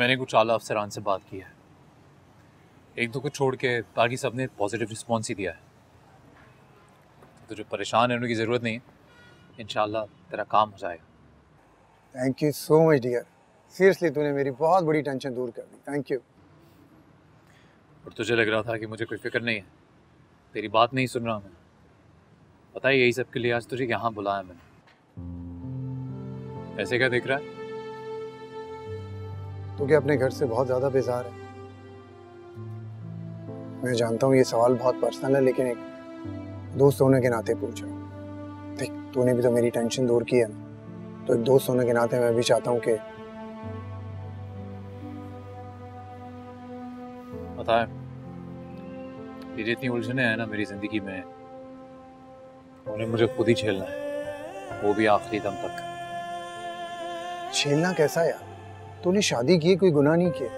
मैंने कुछ आला अफसरान से बात की है, एक दो को छोड़ के बाकी सबने पॉजिटिव रिस्पॉन्स ही दिया है। तो जो परेशान है उनकी ज़रूरत नहीं है, इंशाल्लाह तेरा काम हो जाएगा। Thank you so much dear, seriously तूने मेरी बहुत बड़ी टेंशन दूर कर दी, थैंक यू। और तुझे लग रहा था कि मुझे कोई फिक्र नहीं है, तेरी बात नहीं सुन रहा मैं। पता है यही सब के लिए आज तुझे यहाँ बुलाया मैंने। ऐसे क्या देख रहा है? तू क्या अपने घर से बहुत ज़्यादा बेजार है? मैं जानता हूँ ये सवाल बहुत पर्सनल है, लेकिन एक दोस्त होने के नाते पूछ रहा हूँ। देख, तूने भी तो मेरी टेंशन दूर की है ना, तो एक दोस्त होने के नाते मैं भी चाहता हूँ कि पता है ये जितनी उलझने हैं ना मेरी जिंदगी में, उन्हें मुझे खुद ही झेलना है, वो भी आखिरी दम तक। झेलना कैसा यार? तूने शादी की, कोई गुनाह नहीं किया,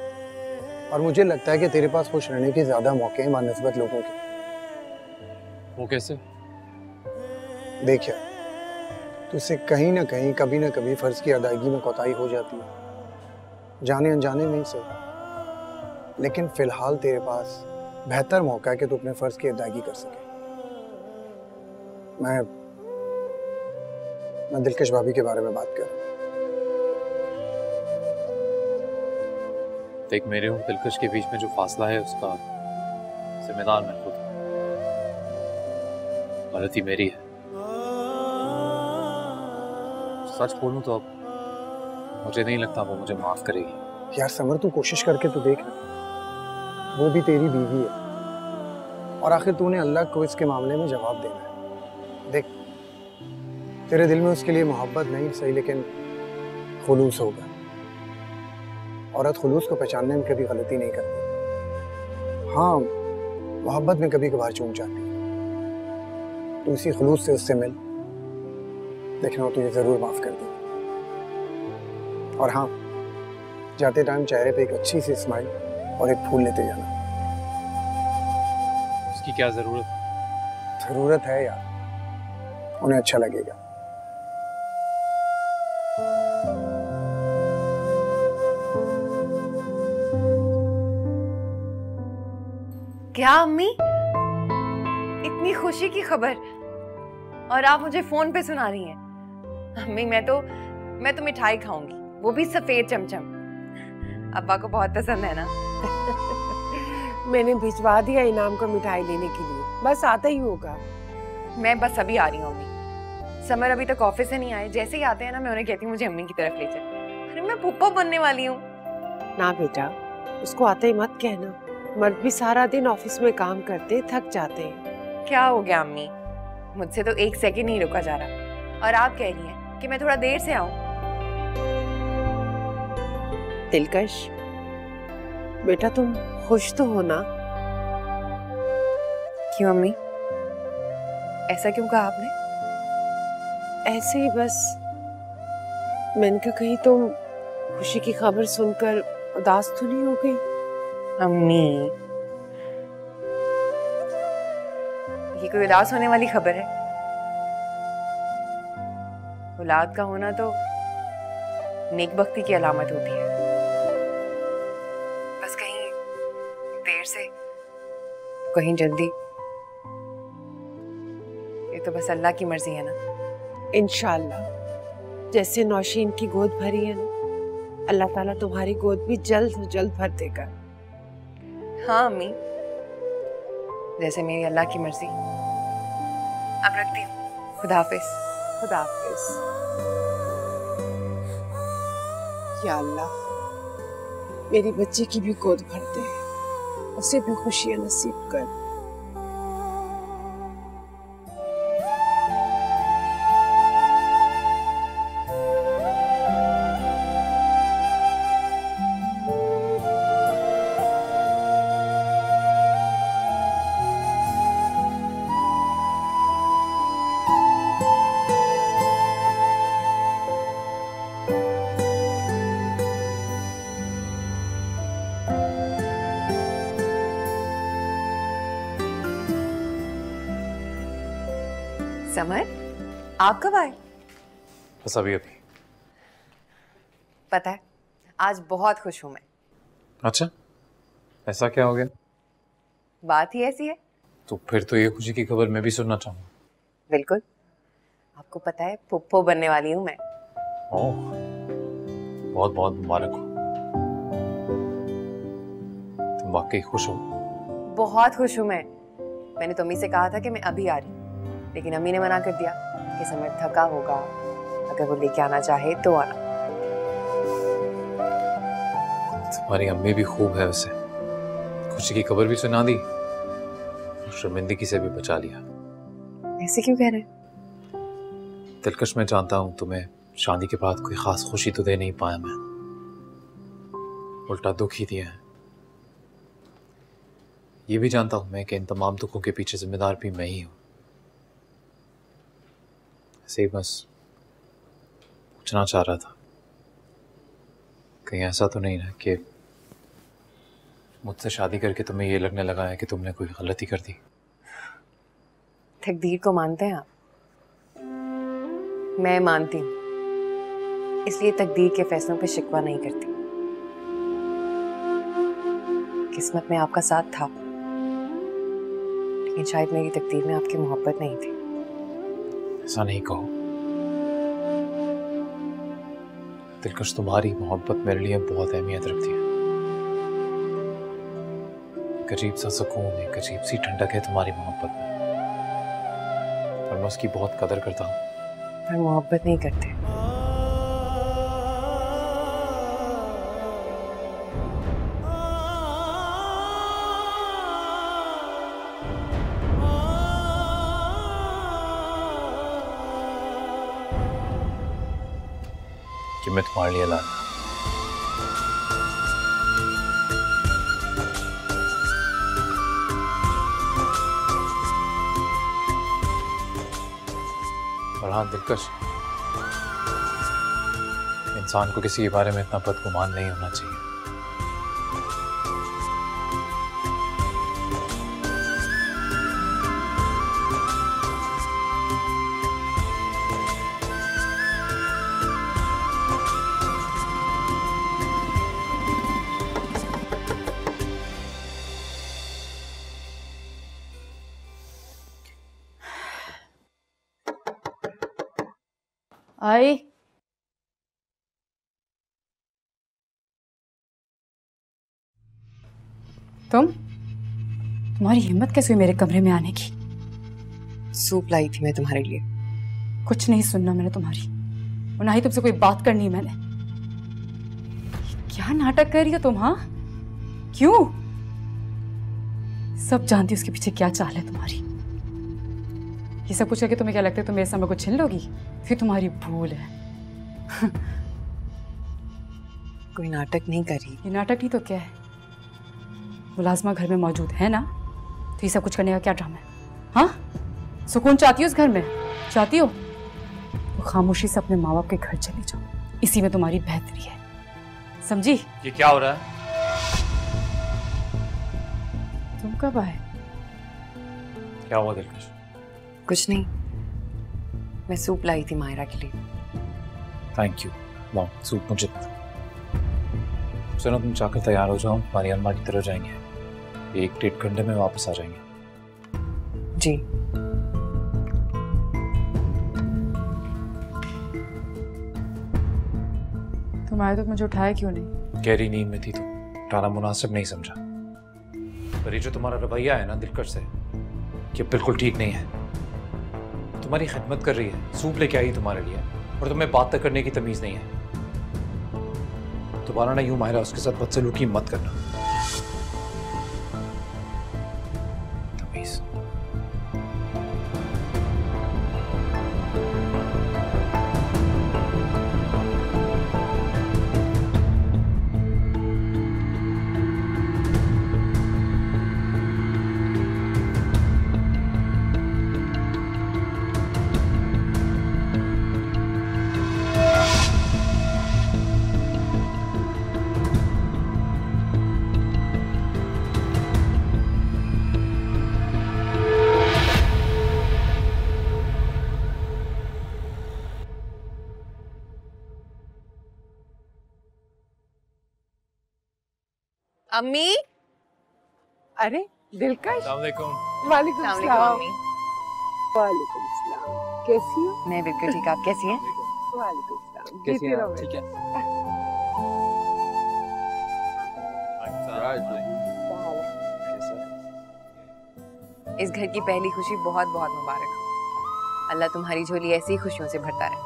और मुझे लगता है कि तेरे पास खुश रहने के ज्यादा मौके हैं बनस्बत लोगों के। वो कैसे? देख यार, तुझसे कहीं ना कहीं कभी ना कभी फर्ज की अदायगी में कोताही हो जाती है, जाने अनजाने में ही सही, लेकिन फिलहाल तेरे पास बेहतर मौका है कि तू अपने फर्ज की अदायगी कर सके। मैं दिलकश भाभी के बारे में बात कर रहा हूँ। देख, मेरे और दिलकश के बीच में जो फासला है उसका जिम्मेदार मैं खुद हूं। गलती मेरी है। सच बोलूं तो अब मुझे नहीं लगता वो मुझे माफ करेगी। यार समर, तू कोशिश करके तो देख ना, वो भी तेरी बीवी है, और आखिर तूने अल्लाह को इसके मामले में जवाब देना है। देख, तेरे दिल में उसके लिए मोहब्बत नहीं सही, लेकिन खुलूस होगा। औरत खुलूस को पहचानने में कभी गलती नहीं करती। हाँ, मोहब्बत में कभी कभार चूक जाती है, तो उसी खुलूस से उससे मिल, देखना वो तुझे जरूर माफ कर दे। और हाँ, जाते टाइम चेहरे पे एक अच्छी सी स्माइल और एक फूल लेते जाना। उसकी क्या जरूरत? जरूरत है यार, उन्हें अच्छा लगेगा। क्या अम्मी, इतनी खुशी की खबर, और आप मुझे फोन पे सुना रही हैं? अम्मी मैं तो मिठाई खाऊंगी, वो भी सफेद चमचम। अब्बा को बहुत पसंद है ना। मैंने भिजवा दिया इनाम को मिठाई लेने के लिए, बस आता ही होगा। मैं बस अभी आ रही हूँ अम्मी। समर अभी तक ऑफिस से नहीं आए, जैसे ही आते हैं ना मैं उन्हें कहती हूँ मुझे अम्मी की तरफ ले चल। अरे मैं फूफा बनने वाली हूँ। ना बेटा, उसको आते ही मत कहना, मर्द भी सारा दिन ऑफिस में काम करते थक जाते हैं। क्या हो गया अम्मी, मुझसे तो एक सेकंड नहीं रुका जा रहा, और आप कह रही हैं कि मैं थोड़ा देर से आऊं। दिलकश बेटा, तुम खुश तो हो ना? क्यों अम्मी, ऐसा क्यों कहा आपने? ऐसे ही बस, मैंने कहा कहीं तुम खुशी की खबर सुनकर उदास तो नहीं हो गई? अम्मी, ये कोई उदास होने वाली खबर है? औलाद का होना तो नेकबख्ती की अलामत होती है। बस कहीं देर से, कहीं जल्दी, ये तो बस अल्लाह की मर्जी है ना। इंशाल्लाह, जैसे नौशीन की गोद भरी है ना, अल्लाह ताला तुम्हारी गोद भी जल्द से जल्द भर देगा। हाँ अम्मी, जैसे मेरी अल्लाह की मर्जी। अब रखती हूँ, खुदा हाफिज। खुदा हाफिज। या अल्लाह, मेरी बच्ची की भी गोद भर दे, उसे भी खुशियां नसीब कर। समर, आप कब आए? बस अभी अभी। पता है, आज बहुत खुश हूं मैं। अच्छा, ऐसा क्या हो गया? बात ही ऐसी है। तो फिर तो ये खुशी की खबर मैं भी सुनना चाहूँगा। बिल्कुल, आपको पता है पुप्पो बनने वाली हूँ मैं। ओह, बहुत बहुत मुबारक हो। तुम वाकई खुश हो? बहुत खुश हूँ मैं। मैंने तो अम्मी से कहा था कि मैं अभी आ रही, लेकिन अम्मी ने मना कर दिया कि समय थका होगा, अगर वो लेके आना चाहे तो आना। तुम्हारी अम्मी भी खूब है वैसे, खुशी की खबर भी सुना दी, शर्मिंदगी से भी बचा लिया। ऐसे क्यों कह रहे हैं? दिलकश, मैं जानता हूँ तुम्हें शादी के बाद कोई खास खुशी तो दे नहीं पाया मैं, उल्टा दुख ही दिया है। ये भी जानता हूँ मैं कि इन तमाम दुखों के पीछे जिम्मेदार भी मैं ही हूँ। ऐसे ही बस पूछना चाह रहा था, कहीं ऐसा तो नहीं ना कि मुझसे शादी करके तुम्हें ये लगने लगा है कि तुमने कोई गलती कर दी। तकदीर को मानते हैं आप? मैं मानती हूँ, इसलिए तकदीर के फैसलों पे शिकवा नहीं करती। किस्मत में आपका साथ था, लेकिन शायद मेरी तकदीर में आपकी मोहब्बत नहीं थी। ऐसा नहीं कहो दिलकश, तुम्हारी मोहब्बत मेरे लिए बहुत अहमियत रखती है। एक अजीब सा सुकून, एक अजीब सी ठंडक है तुम्हारी मोहब्बत में, और मैं उसकी बहुत कदर करता हूँ। पर मोहब्बत नहीं करते। कि मैं तुम्हारे लिए लाया। और हाँ दिलकश, इंसान को किसी के बारे में इतना बदगुमान नहीं होना चाहिए। आई तुम्हारी हिम्मत कैसे हुई मेरे कमरे में आने की? सूप लाई थी मैं तुम्हारे लिए। कुछ नहीं सुनना मैंने तुम्हारी, और ना ही तुमसे कोई बात करनी है मैंने। क्या नाटक कर रही हो तुम? हाँ, क्यों? सब जानती उसके पीछे क्या चाल है तुम्हारी। ये सब कुछ करके तुम्हें क्या लगता है तुम मेरे सामने को छीन लोगी? फिर तुम्हारी भूल है। कोई नाटक नहीं करी। ये नाटक नहीं तो क्या है? मुलाजमा घर में मौजूद है ना, तो ये सब कुछ करने का क्या ड्रामा है? हाँ, सुकून चाहती हो उस घर में? चाहती हो तो खामोशी से अपने माँ बाप के घर चले जाओ, इसी में तुम्हारी बेहतरी है, समझी? ये क्या हो रहा है? तुम कब आए? क्या हुआ दिलकश? कुछ नहीं, मैं सूप लाई थी मायरा के लिए। Thank you. लाओ सूप मुझे। सुनो, तुम चाहकर तैयार हो जाओ, तुम्हारी अम्मा की तरफ जाएंगे, 1-1.5 घंटे में वापस आ जाएंगे। जी। तुम आए तो मुझे उठाया क्यों नहीं? गहरी नींद में थी तो उठाना मुनासिब नहीं समझा। पर ये जो तुम्हारा रवैया है ना दिलकश से, ये बिल्कुल ठीक नहीं है। तुम्हारी खिदमत कर रही है, सूप लेके आई तुम्हारे लिए, और तुम्हें बात तक करने की तमीज नहीं है। दोबारा ना यूं माहिरा उसके साथ बदसलूकी मत करना। तमीज। अम्मी। अरे दिलकश। अस्सलाम वालेकुम। वालेकुम अस्सलाम सलाम। वालेकुम अम्मी। वालेकुम सलाम। कैसी हो? मैं बिल्कुल ठीक, आप कैसी हैं? वालेकुम सलाम। कैसी जीती हैं रहो आप? ठीक है। इस घर की पहली खुशी बहुत बहुत मुबारक हो। अल्लाह तुम्हारी झोली ऐसी खुशियों से भरता रहे।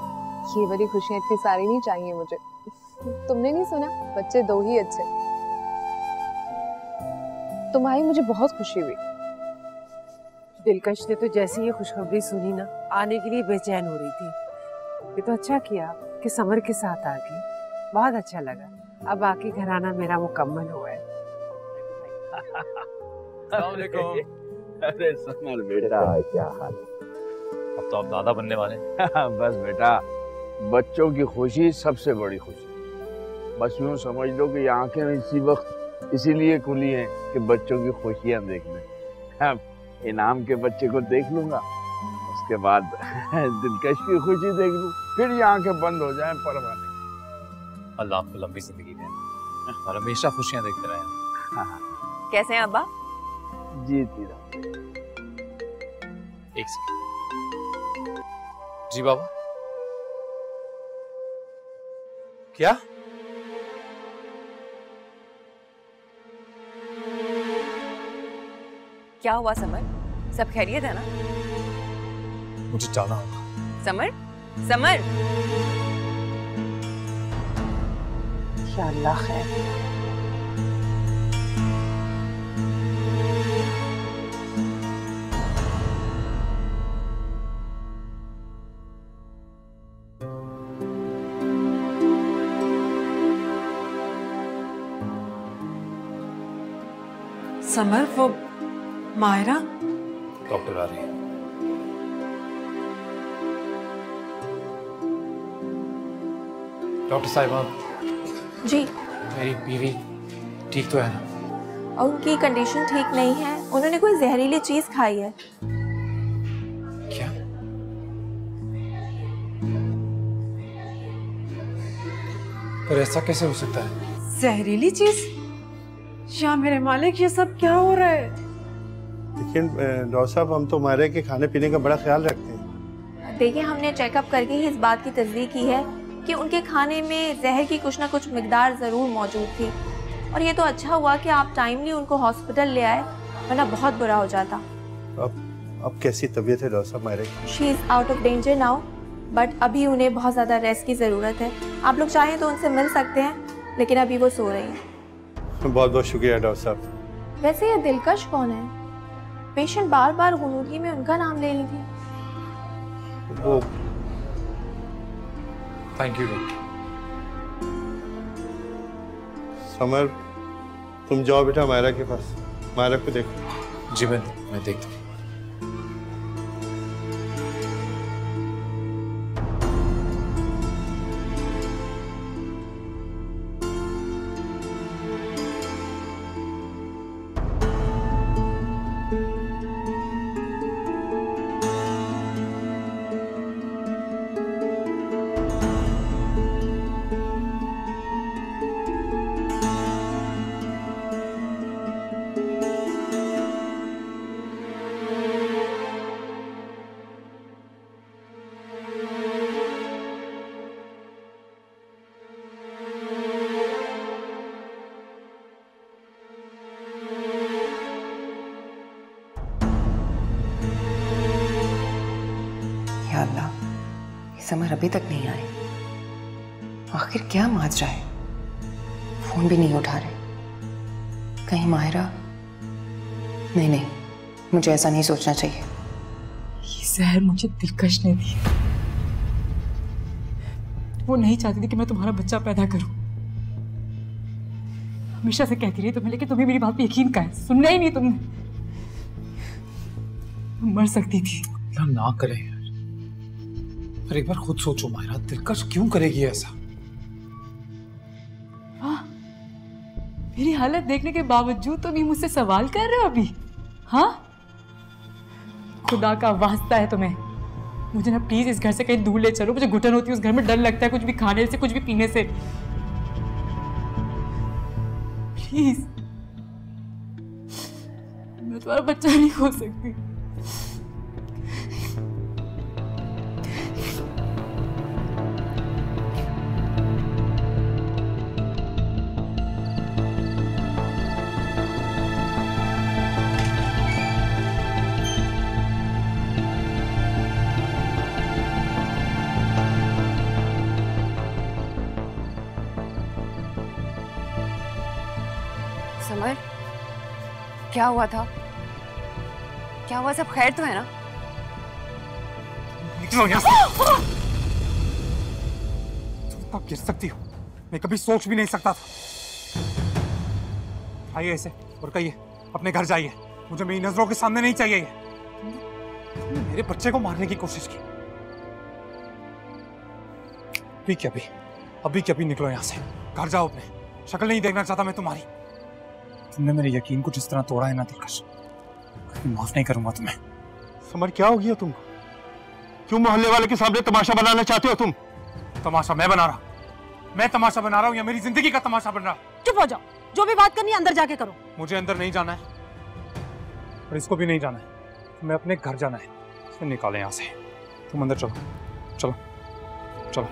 ये वाली खुशियाँ इतनी सारी नहीं चाहिए मुझे। तुमने नहीं सुना, बच्चे 2 ही अच्छे। तुम आई, मुझे बहुत खुशी हुई। दिलकश ने तो जैसे ही खुशखबरी सुनी ना, आने के लिए बेचैन हो रही थी। ये तो अच्छा किया कि समर के साथ आ गई, बहुत अच्छा लगा। अब बाकी घराना मेरा मुकम्मल हुआ है। अस्सलाम वालेकुम। अरे समर बेटा, क्या हाल है? अब तो आप दादा बनने वाले हैं। बस बेटा, बच्चों की खुशी सबसे बड़ी खुशी। बस यूँ समझ लो कि आंखें इसी वक्त इसीलिए खुली हैं कि बच्चों की खुशियाँ देखने। अब इनाम के बच्चे को देख लूंगा, उसके बाद दिलकश की खुशी देख लूँ, फिर ये आंखें बंद हो जाएं, परवाह नहीं। अल्लाह आपको लंबी जिंदगी दे और हमेशा खुशियां देखते रहें। हाँ, कैसे हैं अब्बा? जीती रहो। एक सेकंड। जी बाबा। क्या? क्या हुआ समर? सब खैरियत है ना? मुझे जाना होगा। Summer, summer. इंशाअल्लाह खैर। समर, वो मायरा डॉक्टर आ रही है। डॉक्टर साहिबा, जी, मेरी बीवी ठीक तो है ना? और उनकी कंडीशन ठीक नहीं है। उन्होंने कोई जहरीली चीज खाई है। क्या? पर ऐसा कैसे हो सकता है? जहरीली चीज? या मेरे मालिक, ये सब क्या हो रहा है? लेकिन डॉक्टर साहब, हम तो मायरा के खाने पीने का बड़ा ख्याल रखते हैं। देखिए, हमने चेकअप करके ही इस बात की तस्दीक की है कि उनके खाने में जहर की कुछ ना कुछ मिकदार ज़रूर मौजूद थी। और ये तो अच्छा हुआ कि आप टाइमली उनको हॉस्पिटल ले आए, वरना बहुत बुरा हो जाता। अब कैसी तबीयत है डॉक्टर साहब मायरा की? She is out of danger now, but अभी उन्हें बहुत ज़्यादा रेस्ट की ज़रूरत है। आप लोग चाहें तो उनसे मिल सकते हैं, लेकिन अभी वो सो रही हैं। बहुत बहुत शुक्रिया डॉक्टर साहब। वैसे ये दिलकश कौन है? पेशेंट बार बार गुनूदगी में उनका नाम ले रही थी। वो थैंक यू डॉक्टर। समर, तुम जाओ बेटा मायरा के पास, मायरा को देखो। जी मैं देखता हूँ। या अल्लाह, ये समर अभी तक नहीं आए। आखिर क्या माजरा है? फोन भी नहीं उठा रहे। कहीं मायरा? नहीं, मुझे ऐसा नहीं सोचना चाहिए। ये जहर मुझे दिलकश ने दी। वो नहीं चाहती थी कि मैं तुम्हारा बच्चा पैदा करूं। हमेशा से कहती रही तुम्हें, लेकिन तुम्हें मेरी बात पे यकीन का है। सुनना ही नहीं तुमने। मर सकती थी। ना करे यार। पर एक बार खुद सोचो मायरा, दिलकश क्यों करेगी ऐसा? हाँ, मेरी हालत देखने के बावजूद तुम ये मुझसे सवाल कर रहे हो अभी? हाँ, खुदा का वास्ता है तुम्हें, मुझे ना प्लीज इस घर से कहीं दूर ले चलो। मुझे घुटन होती है उस घर में, डर लगता है कुछ भी खाने से, कुछ भी पीने से। प्लीज। मैं तुम्हारा बच्चा नहीं हो सकती। समर, क्या हुआ था? क्या हुआ? सब खैर तो है ना? निकलो यहाँ से। तुम तब गिर सकती हो, मैं कभी सोच भी नहीं सकता था। आइए ऐसे और कहिए अपने घर जाइए, मुझे मेरी नजरों के सामने नहीं चाहिए ये। तुमने मेरे बच्चे को मारने की कोशिश की। अभी क्या भी निकलो यहाँ से, घर जाओ अपने। शक्ल नहीं देखना चाहता मैं तुम्हारी। तुमने मेरे यकीन को जिस तरह तोड़ा है ना दिलकश, कभी माफ नहीं करूंगा तुम्हें। समर क्या हो गया तुमको? क्यों मोहल्ले वाले के सामने तमाशा बनाना चाहते हो तुम? तमाशा मैं बना रहा हूँ? मैं तमाशा बना रहा हूँ या मेरी जिंदगी का तमाशा बन रहा है? चुप हो जाओ, जो भी बात करनी है अंदर जाके करो। मुझे अंदर नहीं जाना है और इसको भी नहीं जाना है। तुम्हें अपने घर जाना है। इसे निकालें यहाँ से। तुम अंदर चलो चलो चलो।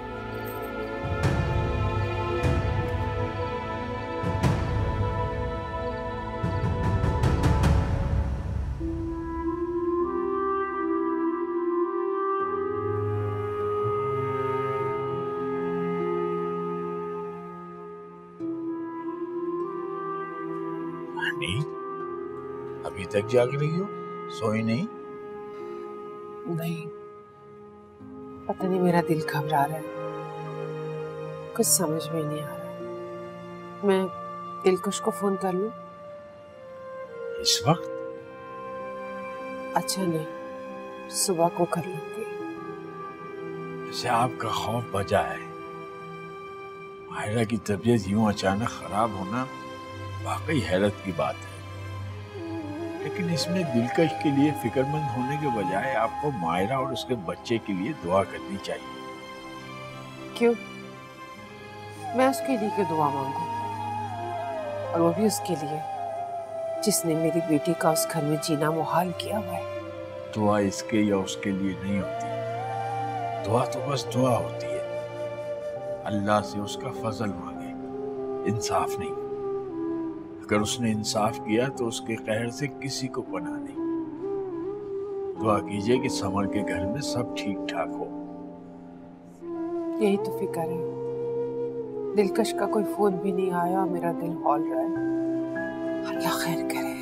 अभी तक जाग रही हो? सोई नहीं? नहीं, पता नहीं मेरा दिल घबरा रहा है, कुछ समझ में नहीं आ रहा। मैं दिलकश को फोन कर लूं? इस वक्त? अच्छा नहीं, सुबह को कर लूंगी। जैसे आपका खौफ बचा है। माहिरा की तबीयत यूं अचानक खराब होना वाकई हैरत की बात है, लेकिन इसमें दिलकश के लिए फिक्रमंद होने के बजाय आपको माहिरा और उसके बच्चे के लिए दुआ करनी चाहिए। क्यों? मैं उसके लिए क्यों दुआ मांगू? और वो भी उसके लिए जिसने मेरी बेटी का उस घर में जीना मुहाल किया हुआ है। दुआ इसके या उसके लिए नहीं होती, दुआ तो बस दुआ होती है। अल्लाह से उसका फजल मांगे, इंसाफ नहीं। अगर उसने इंसाफ किया तो उसके कहर से किसी को पनाह नहीं। दुआ कीजिए कि समर के घर में सब ठीक ठाक हो। यही तो फिक्र है। दिलकश का कोई फोन भी नहीं आया और मेरा दिल हौल रहा है। अल्लाह खैर करे।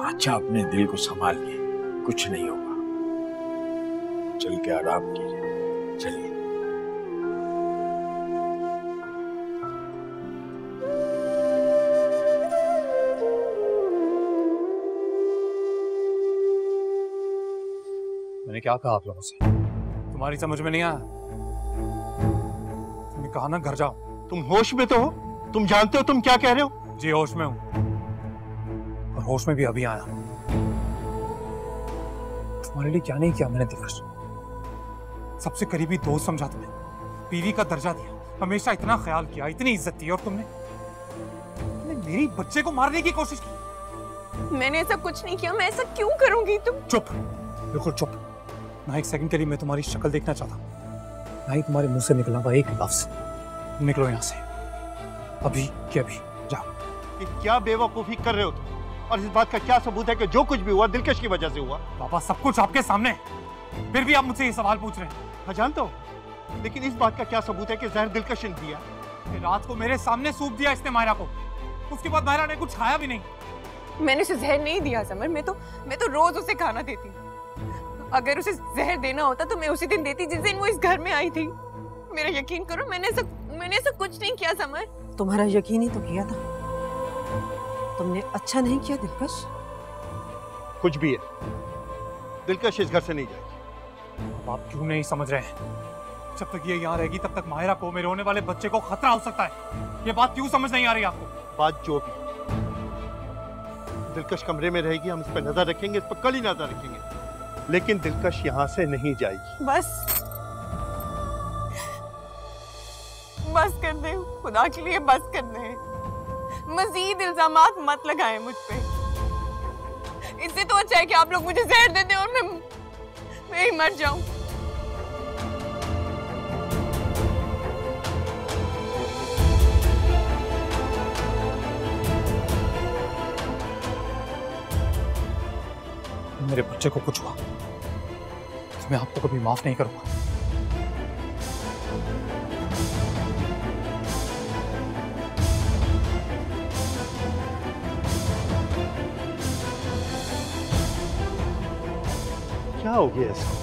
अच्छा, अपने दिल को संभालिए, कुछ नहीं होगा। चल के आराम कीजिए, चलिए। मैंने क्या कहा आप लोगों से? तुम्हारी समझ में नहीं आया? तुमने कहा ना घर जाओ। तुम होश में तो हो? तुम जानते हो तुम क्या कह रहे हो? जी होश में हूं, और होश में भी अभी आया। तुम्हारे लिए क्या नहीं किया मैंने दिलकश? सबसे करीबी दोस्त समझा तुम्हें, बीवी का दर्जा दिया, हमेशा इतना ख्याल किया, इतनी इज्जत दी, और तुमने मेरी बच्चे को मारने की कोशिश की। मैंने ऐसा कुछ नहीं किया। मैं ऐसा क्यों करूंगी? तुम चुप, बिल्कुल चुप। ना एक सेकंड के लिए मैं तुम्हारी शक्ल देखना चाहता, ना ही तुम्हारे मुंह से निकला हुआ एक लफ्ज। निकलो यहाँ से, अभी के अभी जाओ। ये क्या बेवकूफी कर रहे हो तुम? और इस बात का क्या सबूत है कि जो कुछ भी हुआ दिलकश की वजह से हुआ? पापा, सब कुछ आपके सामने, फिर भी आप मुझसे ये सवाल पूछ रहे हैं। मैं जानता हूँ, लेकिन इस बात का क्या सबूत है कि जहर दिलकश ने दिया? रात को मेरे सामने सूप दिया इसने माहिरा को, उसके बाद माहिरा ने कुछ खाया भी नहीं। मैंने उसे जहर नहीं दिया समर। मैं तो रोज उसे खाना देती हूँ। अगर उसे जहर देना होता तो मैं उसी दिन देती जिस दिन वो इस घर में आई थी। मेरा यकीन करो, मैंने ऐसा कुछ नहीं किया समर। तुम्हारा यकीन ही तो किया था। तुमने अच्छा नहीं किया दिलकश। कुछ भी है, दिलकश इस घर से नहीं जाएगी। अब आप क्यों नहीं समझ रहे हैं? जब तक ये यहाँ रहेगी तब तक माहिरा को, मेरे होने वाले बच्चे को खतरा हो सकता है। ये बात क्यों समझ नहीं आ रही आपको? बात जो भी, दिलकश कमरे में रहेगी, हम इस पर नजर रखेंगे, इस पर कल ही नजर रखेंगे, लेकिन दिलकश यहाँ से नहीं जाएगी। बस कर दे, खुदा के लिए बस कर दे। मजीद इल्जामात मत लगाएं मुझ पे। इससे तो अच्छा है कि आप लोग मुझे जहर दे दें और मैं ही मर जाऊं। मेरे बच्चे को कुछ हुआ तो मैं आपको कभी माफ नहीं करूंगा। क्या हो गया इसको?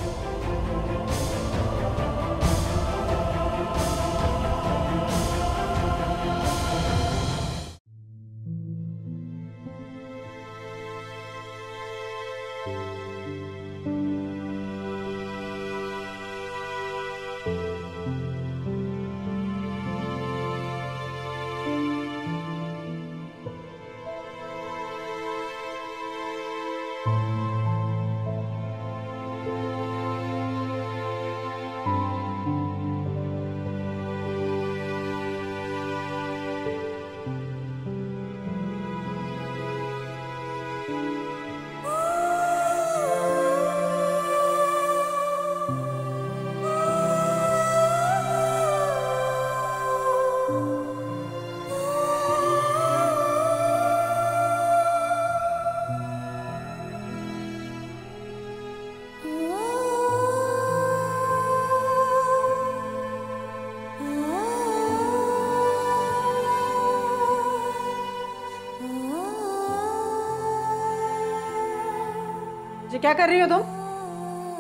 जी क्या कर रही हो तुम?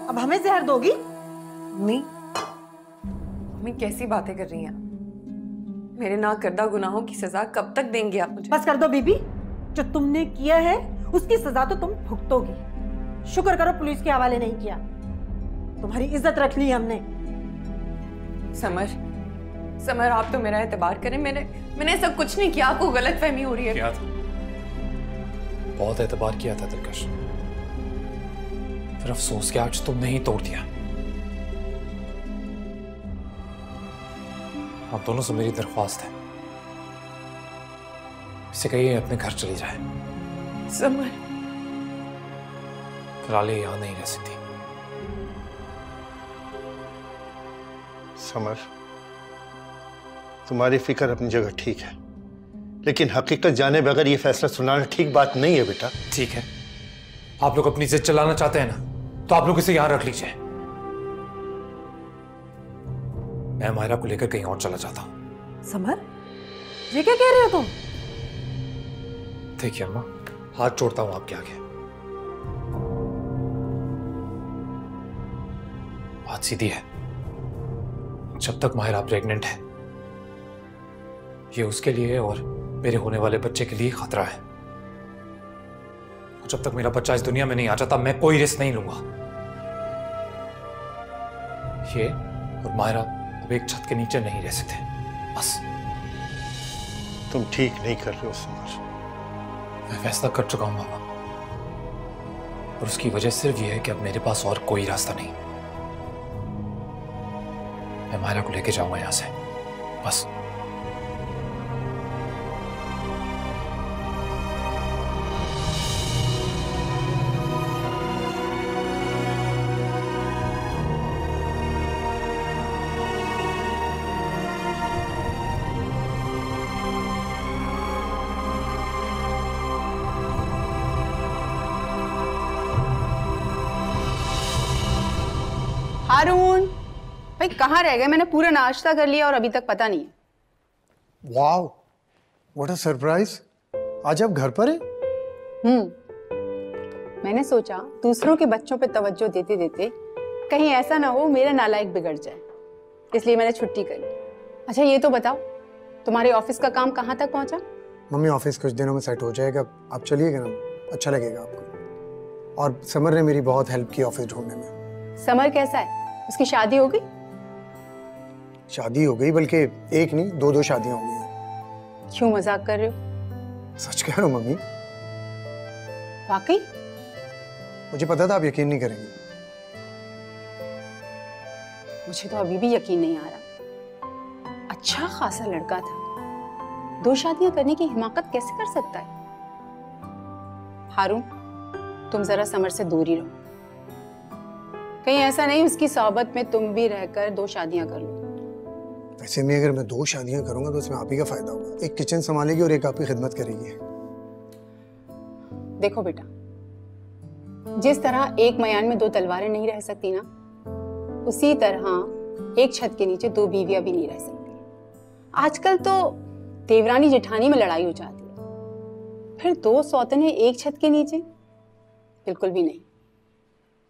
अब हमें जहर दोगी? अम्मी, अम्मी कैसी बातें कर रही हैं? मेरे नाकर्दा गुनाहों की सजा कब तक देंगे आप मुझे? बस कर दो बीबी, जो तुमने किया है उसकी सजा तो तुम भुगतोगी। शुक्र करो पुलिस के हवाले नहीं किया, तुम्हारी इज्जत रख ली हमने। समर आप तो मेरा एतबार करें, मैंने ऐसा कुछ नहीं किया, आपको गलतफहमी हो रही है। क्या था? बहुत एतबार किया था दिलकश, फिर अफसोस कि आज तुमने ही तोड़ दिया। आप दोनों से मेरी दरख्वास्त है, इसे कहिए अपने घर चली जाए। समर, फिलहाल ये यहां नहीं रह सकती। समर, तुम्हारी फिक्र अपनी जगह ठीक है, लेकिन हकीकत जाने बगैर ये फैसला सुनाना ठीक बात नहीं है बेटा। ठीक है, आप लोग अपनी जिद चलाना चाहते हैं ना, तो आप लोग इसे यहां रख लीजिए। मैं मायरा को लेकर कहीं और चला जाता हूं। समर, ये क्या कह रहे हो तुम? देखिए अम्मा, हाथ जोड़ता हूं आपके आगे। बात सीधी है, जब तक माहिरा प्रेग्नेंट है, ये उसके लिए और मेरे होने वाले बच्चे के लिए खतरा है। जब तक मेरा बच्चा इस दुनिया में नहीं आ जाता, मैं कोई रिस्क नहीं लूंगा। ये और माहिरा अब एक छत के नीचे नहीं रह सकते, बस। तुम ठीक नहीं कर रहे हो समर। मैं फैसला कर चुका हूं बाबा, और उसकी वजह सिर्फ यह है कि अब मेरे पास और कोई रास्ता नहीं। मैं माहिरा को लेके जाऊंगा यहां से, बस। हारून, भाई कहाँ रह गए? मैंने पूरा नाश्ता कर लिया और अभी तक पता नहीं है। Wow, what a surprise! आज आप घर पर हैं? मैंने सोचा दूसरों के बच्चों पे तवज्जो देते देते कहीं ऐसा ना हो मेरा नालायक बिगड़ जाए, इसलिए मैंने छुट्टी करी। अच्छा ये तो बताओ, तुम्हारे ऑफिस का काम कहाँ तक पहुँचा? मम्मी, ऑफिस कुछ दिनों में सेट हो जाएगा, आप चलिएगा ना, अच्छा लगेगा आपको। और समर ने मेरी बहुत हेल्प की ऑफिस ढूंढने में। समर कैसा है? उसकी शादी हो गई? शादी हो गई, बल्कि एक नहीं दो शादियां हो गई हैं। क्यों मजाक कर रहे हो? सच कह रहा हूँ मम्मी। वाकई? मुझे पता था आप यकीन नहीं करेंगे। मुझे तो अभी भी यकीन नहीं आ रहा। अच्छा खासा लड़का था, 2 शादियां करने की हिमाकत कैसे कर सकता है? हारून, तुम जरा समर से दूर ही रहो। कहीं ऐसा नहीं उसकी सोहबत में तुम भी रहकर 2 शादियां कर लो। वैसे में अगर मैं 2 शादियां करूंगा तो उसमें आप ही का फायदा होगा। एक किचन संभालेगी और एक आपकी खिदमत करेगी। देखो बेटा, जिस तरह एक मयान में 2 तलवारें नहीं रह सकती ना, उसी तरह एक छत के नीचे 2 बीवियां भी नहीं रह सकती। आजकल तो देवरानी जेठानी में लड़ाई हो जाती है, फिर 2 सौतने एक छत के नीचे? बिल्कुल भी नहीं।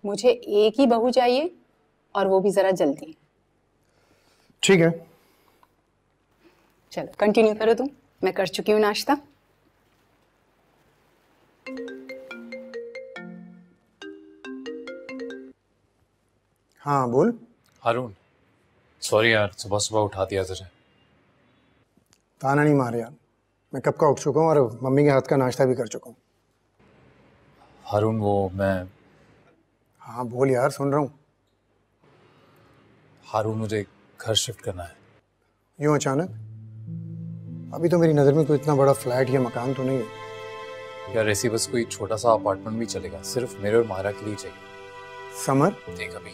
मुझे एक ही बहू चाहिए, और वो भी जरा जल्दी। ठीक है, चलो कंटिन्यू करो तुम, मैं कर चुकी हूँ नाश्ता। हाँ बोल। हारून, सॉरी यार, सुबह सुबह उठा दिया तुझे। ताना नहीं मार यार, मैं कब का उठ चुका हूँ और मम्मी के हाथ का नाश्ता भी कर चुका हूँ। हारून वो मैं हाँ बोल यार, सुन रहा हूँ। हारून, मुझे घर शिफ्ट करना है। यूँ अचानक? अभी तो मेरी नज़र में कोई इतना बड़ा फ्लैट या मकान तो नहीं है यार। ऐसी बस कोई छोटा सा अपार्टमेंट भी चलेगा, सिर्फ मेरे और मायरा के लिए चाहिए। समर, देख अभी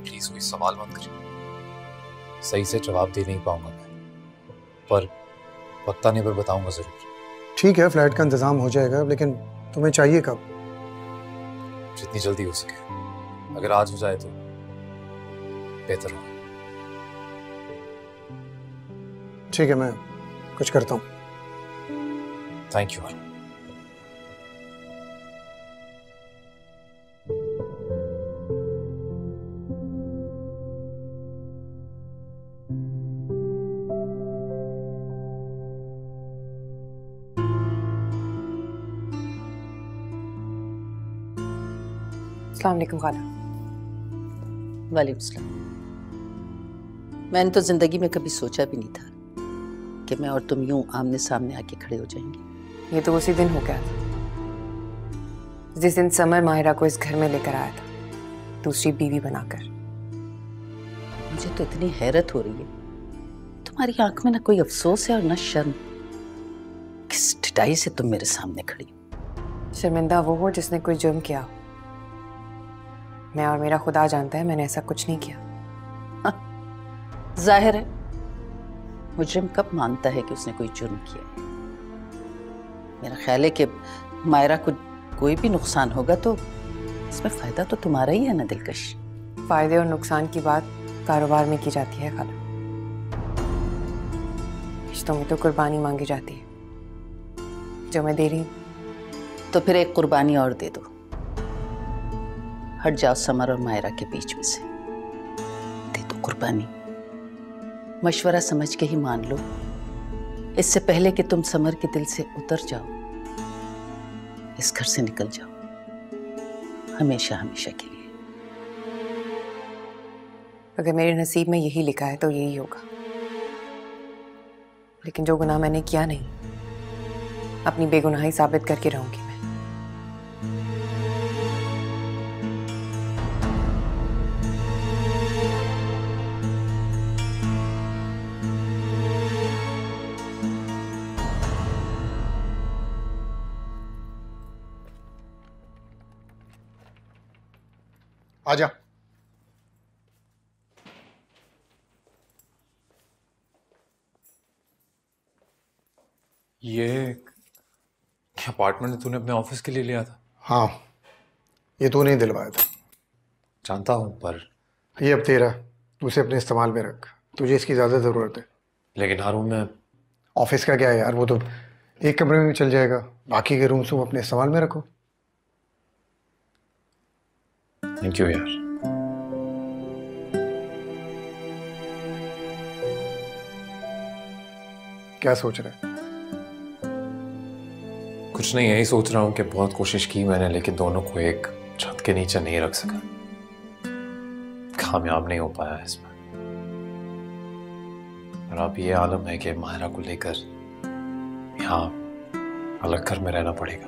प्लीज कोई सवाल मत करिए, सही से जवाब दे नहीं पाऊंगा मैं, पर वक्त आने पर बताऊंगा जरूर। ठीक है, फ्लैट का इंतजाम हो जाएगा, लेकिन तुम्हें चाहिए कब? जितनी जल्दी हो सके। अगर आज हो जाए तो बेहतर होगा। ठीक है, मैं कुछ करता हूँ। थैंक यू हारून। अस्सलाम वालेकुम खाला। वालेकुम सलाम। मैंने तो जिंदगी में कभी सोचा भी नहीं था कि मैं और तुम यूं आमने सामने आके खड़े हो जाएंगे। ये तो उसी दिन हो गया था जिस दिन समर माहिरा को इस घर में लेकर आया था, दूसरी बीवी बनाकर। मुझे तो इतनी हैरत हो रही है, तुम्हारी आंख में ना कोई अफसोस है और ना शर्म। किस ढिठाई से तुम मेरे सामने खड़ी हो। शर्मिंदा वो हो जिसने कोई जुर्म किया हो। मैं और मेरा खुदा जानता है मैंने ऐसा कुछ नहीं किया। जाहिर है, मुजरिम कब मानता है कि उसने कोई जुर्म किया है। मेरा ख्याल है कि मायरा को कोई भी नुकसान होगा तो इसमें फायदा तो तुम्हारा ही है ना दिलकश। फायदे और नुकसान की बात कारोबार में की जाती है खाला, रिश्तों में तो कुर्बानी मांगी जाती है, जो मैं दे रही हूँ। तो फिर एक कुर्बानी और दे दो, हट जाओ समर और मायरा के बीच में से, दे दो कुर्बानी। मशवरा समझ के ही मान लो, इससे पहले कि तुम समर के दिल से उतर जाओ, इस घर से निकल जाओ हमेशा हमेशा के लिए। अगर मेरे नसीब में यही लिखा है तो यही होगा, लेकिन जो गुनाह मैंने किया नहीं, अपनी बेगुनाही साबित करके रहूंगी मैं। आजा। ये अपार्टमेंट तूने अपने ऑफिस के लिए लिया था? हाँ, ये तूने ही दिलवाया था। जानता हूँ, पर ये अब तेरा, तू उसे अपने इस्तेमाल में रख, तुझे इसकी ज़्यादा ज़रूरत है। लेकिन हारून, मैं ऑफिस का क्या है यार, वो तो एक कमरे में भी चल जाएगा, बाकी के रूम्स तुम अपने इस्तेमाल में रखो। थैंक यू यार। क्या सोच रहा है? कुछ नहीं, यही सोच रहा हूँ कि बहुत कोशिश की मैंने, लेकिन दोनों को एक छत के नीचे नहीं रख सका, कामयाब नहीं हो पाया इसमें। और अब ये आलम है कि माहिरा को लेकर यहाँ अलग घर में रहना पड़ेगा,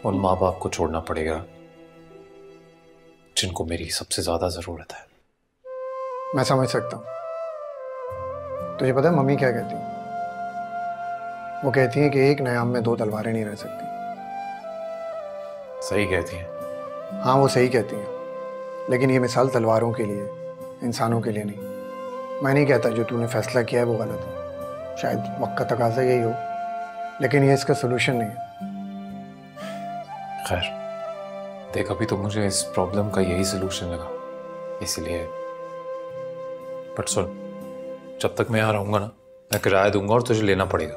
उन माँ बाप को छोड़ना पड़ेगा जिनको मेरी सबसे ज्यादा जरूरत है। मैं समझ सकता हूँ, तुझे पता है मम्मी क्या कहती है? वो कहती है कि एक नए आम में दो तलवारें नहीं रह सकती। सही कहती हैं। हाँ वो सही कहती हैं, लेकिन ये मिसाल तलवारों के लिए, इंसानों के लिए नहीं। मैं नहीं कहता जो तूने फैसला किया है वो गलत है, शायद वक्त का तकाजा यही हो, लेकिन ये इसका सोल्यूशन नहीं है। खैर देख, अभी तो मुझे इस प्रॉब्लम का यही सोल्यूशन लगा, इसलिए। बट सुन, जब तक मैं यहाँ रहूंगा ना, मैं किराया दूंगा और तुझे लेना पड़ेगा।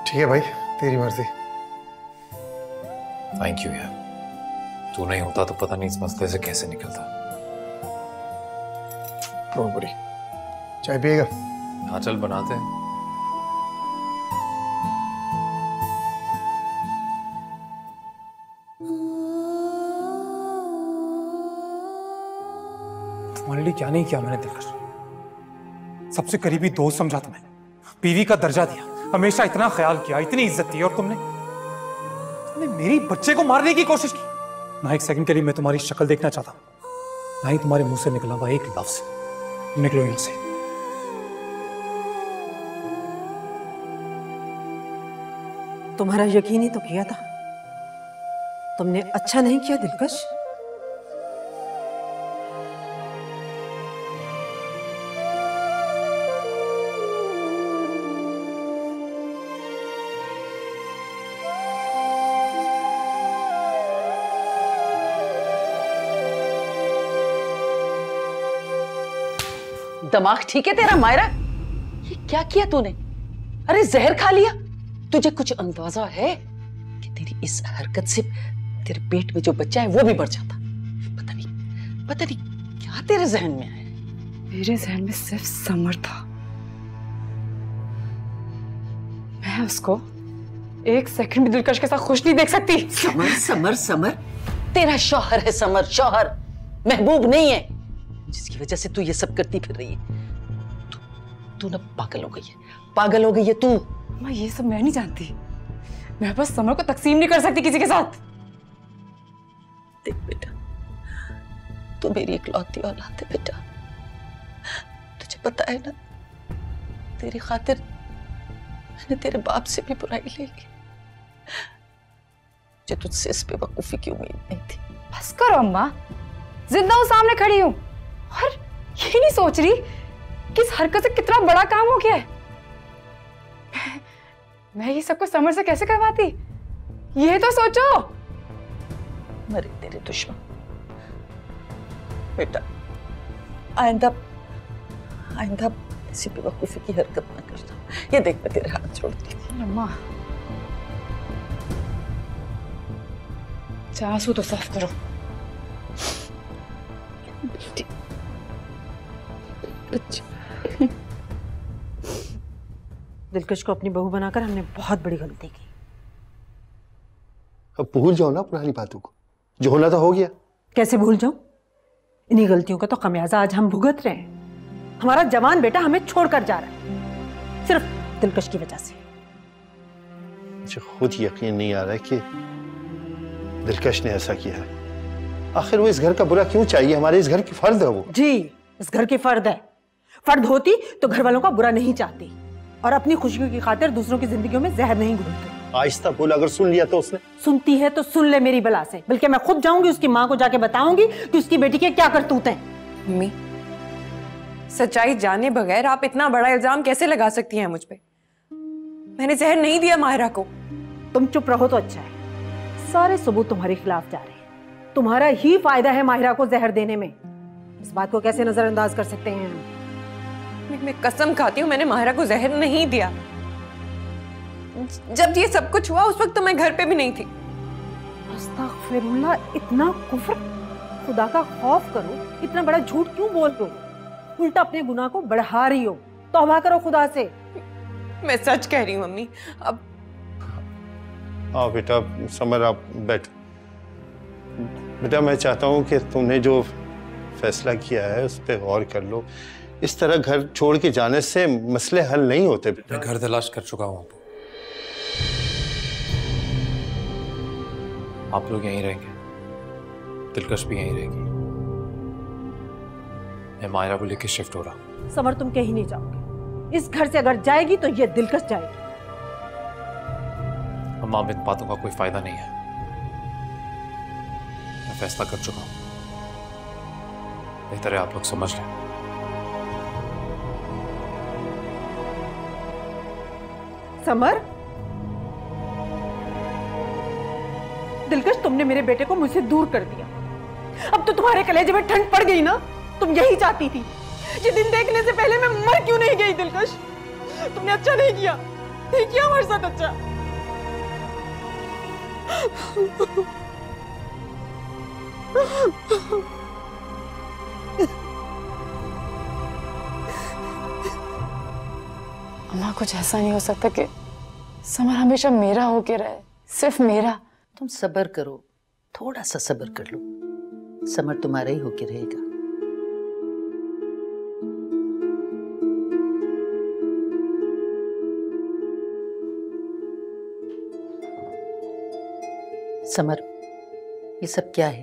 ठीक है भाई, तेरी मर्जी। थैंक यू यार, तू नहीं होता तो पता नहीं इस मसले से कैसे निकलता। बुरी चाय पिएगा? हाँ चल बनाते हैं। तुम्हारे लिए क्या नहीं किया मैंने दिलकश। सबसे करीबी दोस्त समझा तुम्हें, बीवी का दर्जा दिया, हमेशा इतना ख्याल किया, इतनी इज्जत दी, और तुमने मेरी बच्चे को मारने की कोशिश की। ना एक सेकंड के लिए मैं तुम्हारी शक्ल देखना चाहता हूं, ना ही तुम्हारे मुंह से निकला हुआ एक लफ्ज। निकलो यहां से। तुम्हारा यकीन ही तो किया था, तुमने अच्छा नहीं किया दिलकश। दिमाग ठीक है तेरा मायरा? ये क्या किया तूने? अरे जहर खा लिया। तुझे कुछ अंदाजा है कि तेरी इस हरकत से तेरे पेट में जो बच्चा है वो भी मर जाता? पता नहीं क्या तेरे जहन में आया। मेरे जहन में सिर्फ समर था। मैं उसको एक सेकंड भी दिलकश के साथ खुश नहीं देख सकती। समर समर समर, तेरा शौहर है समर, शौहर, महबूब नहीं है, जिसकी वजह से तू ये सब करती फिर रही है। तू ना पागल हो गई है, पागल हो गई है तू। माँ ये सब मैं नहीं जानती, मैं बस समर को तकसीम नहीं कर सकती किसी के साथ। देख बेटा, तू मेरी इकलौती औलाद है बेटा। तुझे पता है ना, तेरी खातिर मैंने तेरे बाप से भी बुराई ले ली। मुझे तुझसे इस बेवकूफी की उम्मीद नहीं थी। बस करो अम्मा, जिंदा हूं, सामने खड़ी हूं, और ये नहीं सोच रही कि इस हरकत से कितना बड़ा काम हो गया है। मैं ये सब कुछ समर से कैसे करवाती, ये तो सोचो। मरे तेरे दुश्मन। बेटा आइंदा ऐसी बेवकूफी की हरकत ना करना। ये देख, मैं तेरे हाथ छोड़ती थी। अम्मा आंसू तो साफ करो। दिलकश को अपनी बहू बनाकर हमने बहुत बड़ी गलती की। अब भूल जाओ ना पुरानी बातों को, जो होना था हो गया। कैसे भूल जाऊं? इन्हीं गलतियों का तो खमियाजा आज हम भुगत रहे हैं। हमारा जवान बेटा हमें छोड़कर जा रहा है, सिर्फ दिलकश की वजह से। मुझे खुद यकीन नहीं आ रहा है कि दिलकश ने ऐसा किया है। आखिर वो इस घर का बुरा क्यों चाहिए? हमारे इस घर की फर्द है वो। जी, इस घर की फर्द है। फर्द होती तो घर वालों का बुरा नहीं चाहती, और अपनी खुशियों की खातिर दूसरों की जिंदगियों में जहर नहीं घोलती। आहिस्ता बोल, अगर सुन लिया तो उसने। सुनती है तो सुन ले मेरी बला से, बल्कि मैं खुद जाऊंगी उसकी माँ को जाके बताऊंगी कि उसकी बेटी के क्या करतूत हैं। मम्मी, सच्चाई जाने बगैर आप इतना बड़ा इल्जाम कैसे लगा सकती हैं मुझ पे? मैंने जहर नहीं दिया माहिरा को। तुम चुप रहो तो अच्छा है। सारे सबूत तुम्हारे खिलाफ जा रहे हैं। तुम्हारा ही फायदा है माहिरा को जहर देने में। इस बात को कैसे नजरअंदाज कर सकते हैं हम? मैं कसम खाती हूँ, मैंने माहिरा को जहर नहीं दिया। जब ये सब कुछ हुआ उस वक्त तो मैं घर पे भी नहीं थी। अस्तगफिरुल्लाह, इतना कुफ्र! खुदा का खौफ करो, इतना बड़ा झूठ क्यों बोल रहे हो? उल्टा अपने गुनाह को बढ़ा रही हो। तौबा करो खुदा से। मैं सच कह रही हूँ मम्मी। अब आओ बेटा, समर आप बैठो। बेटा मैं चाहता हूँ कि तुमने जो फैसला किया है उस पर गौर कर लो। इस तरह घर छोड़ के जाने से मसले हल नहीं होते बेटा। मैं घर तलाश कर चुका हूँ। आप लोग यहीं रहेंगे, दिलकश भी यहीं रहेगी। मैं मायरा को लेकर शिफ्ट हो रहा हूँ। समर तुम कहीं नहीं जाओगे। इस घर से अगर जाएगी तो ये दिलकश जाएगी। अम्मा, इन बातों का कोई फायदा नहीं है। मैं फैसला कर चुका हूं। बेहतर है आप लोग समझ लें। समर, दिलकश, तुमने मेरे बेटे को मुझसे दूर कर दिया। अब तो तुम्हारे कलेजे में ठंड पड़ गई ना। तुम यही चाहती थी। ये दिन देखने से पहले मैं मर क्यों नहीं गई दिलकश? तुमने अच्छा नहीं किया, नहीं किया हमारे साथ अच्छा। अम्मा, कुछ ऐसा नहीं हो सकता कि समर हमेशा मेरा होके रहे, सिर्फ मेरा। तुम सब्र करो, थोड़ा सा सब्र कर लो। समर तुम्हारा ही होके रहेगा। समर, ये सब क्या है?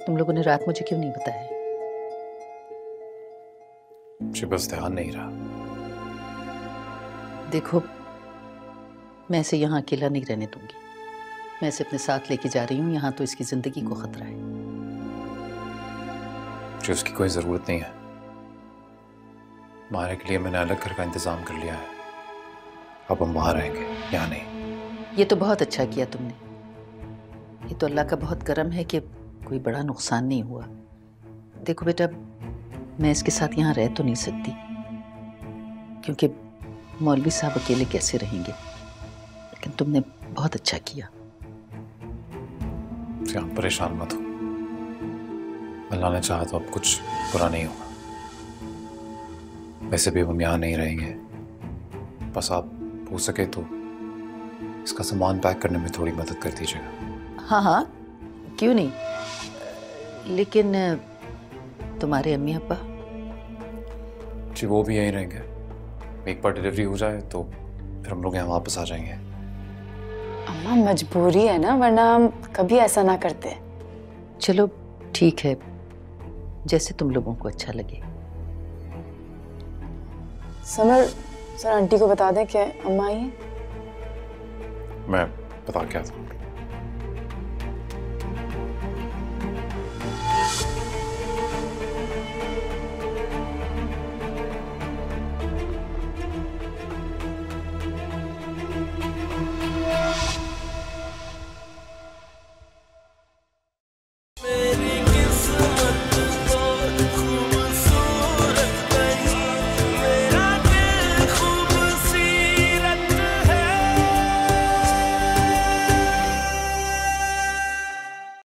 तुम लोगों ने रात मुझे क्यों नहीं बताया? जी बस ध्यान नहीं रहा। देखो, मैं इसे यहाँ अकेला नहीं रहने दूंगी। मैं इसे अपने साथ लेके जा रही हूँ। यहाँ तो इसकी जिंदगी को खतरा है। जी उसकी कोई जरूरत नहीं है। माहिरा के लिए मैंने अलग घर का इंतजाम कर लिया है। अब हम वहां रहेंगे, यहाँ नहीं। ये तो बहुत अच्छा किया तुमने। ये तो अल्लाह का बहुत करम है कि कोई बड़ा नुकसान नहीं हुआ। देखो बेटा, मैं इसके साथ यहाँ रह तो नहीं सकती, क्योंकि मौलवी साहब अकेले कैसे रहेंगे। लेकिन तुमने बहुत अच्छा किया। आप परेशान मत हो। अल्लाह ने चाहा तो अब कुछ बुरा नहीं होगा। वैसे भी हम यहाँ नहीं रहेंगे। बस आप हो सके तो इसका सामान पैक करने में थोड़ी मदद कर दीजिएगा। हाँ हाँ, क्यों नहीं। लेकिन तुम्हारे अम्मी अब्बा? जी वो भी यहीं रहेंगे। एक बार डिलीवरी हो जाए तो फिर हम लोग यहाँ वापस आ जाएंगे। अम्मा, मजबूरी है ना, वरना हम कभी ऐसा ना करते। चलो ठीक है, जैसे तुम लोगों को अच्छा लगे। समर, सर आंटी को बता दें कि अम्मा आई है। मैं बता के आता हूँ।